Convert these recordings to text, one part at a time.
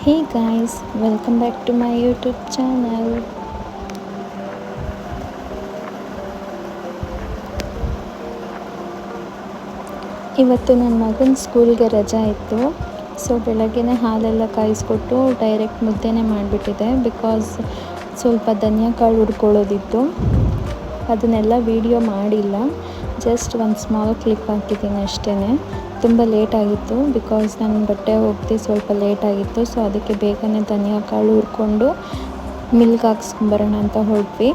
Hey guys, welcome back to my YouTube channel. ಇವತ್ತು ನನ್ನ ಮಗನ ಸ್ಕೂಲ್ಗೆ ರಜಾ ಇತ್ತು. ಸೊ ಬೆಳಗ್ಗೆನೇ ಹಾಲೆಲ್ಲ ಕಾಯಿಸ್ಕೊಟ್ಟು ಡೈರೆಕ್ಟ್ ಮುದ್ದೆನೇ ಮಾಡಿಬಿಟ್ಟಿದೆ. ಬಿಕಾಸ್ ಸ್ವಲ್ಪ ಧನಿಯಾಕಾಳು ಹುರ್ಕೊಳ್ಳೋದಿತ್ತು. ಅದನ್ನೆಲ್ಲ ವೀಡಿಯೋ ಮಾಡಿಲ್ಲ, ಜಸ್ಟ್ ಒಂದು ಸ್ಮಾಲ್ ಕ್ಲಿಪ್ ಹಾಕಿದ್ದೀನಿ ಅಷ್ಟೇ. ತುಂಬ ಲೇಟ್ ಆಗಿತ್ತು ಬಿಕಾಸ್ ನನ್ನ ಬಟ್ಟೆ ಒಗ್ದು ಸ್ವಲ್ಪ ಲೇಟ್ ಆಗಿತ್ತು. ಸೊ ಅದಕ್ಕೆ ಬೇಗನೆ ಧನಿಯಾಕಾಳು ಹುರ್ಕೊಂಡು ಮಿಲ್ಕ್ ಹಾಕ್ಸ್ಕೊಂಬರೋಣ ಅಂತ ಹೊರಟ್ವಿ.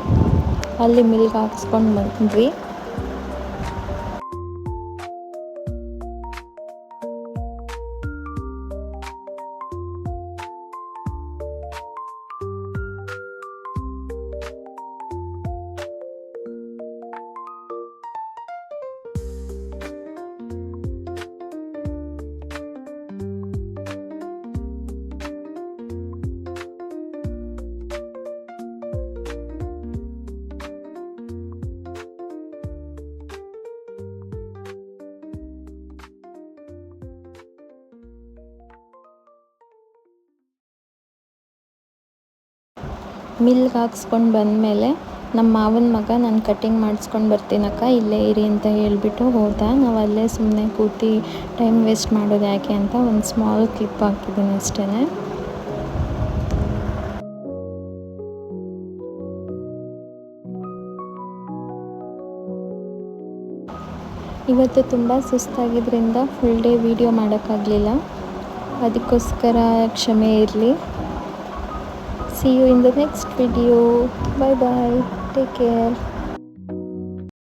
ಅಲ್ಲಿ ಮಿಲ್ಕ್ ಹಾಕ್ಸ್ಕೊಂಡು ಬಂದ್ವಿ. ಮಿಲ್ಕ್ ಹಾಕ್ಸ್ಕೊಂಡು ಬಂದಮೇಲೆ ನಮ್ಮ ಮಾವನ ಮಗ ನಾನು ಕಟ್ಟಿಂಗ್ ಮಾಡಿಸ್ಕೊಂಡು ಬರ್ತೀನಕ್ಕ, ಇಲ್ಲೇ ಇರಿ ಅಂತ ಹೇಳಿಬಿಟ್ಟು ಹೋದ. ನಾವು ಅಲ್ಲೇ ಸುಮ್ಮನೆ ಕೂತಿ ಟೈಮ್ ವೇಸ್ಟ್ ಮಾಡೋದು ಯಾಕೆ ಅಂತ ಒಂದು ಸ್ಮಾಲ್ ಕ್ಲಿಪ್ ಹಾಕಿದ್ದೀನಿ ಅಷ್ಟೇ. ಇವತ್ತು ತುಂಬ ಸುಸ್ತಾಗಿದ್ದರಿಂದ ಫುಲ್ ಡೇ ವೀಡಿಯೋ ಮಾಡೋಕ್ಕಾಗಲಿಲ್ಲ, ಅದಕ್ಕೋಸ್ಕರ ಕ್ಷಮೆ ಇರಲಿ. See you in the next video. Bye bye. Take care.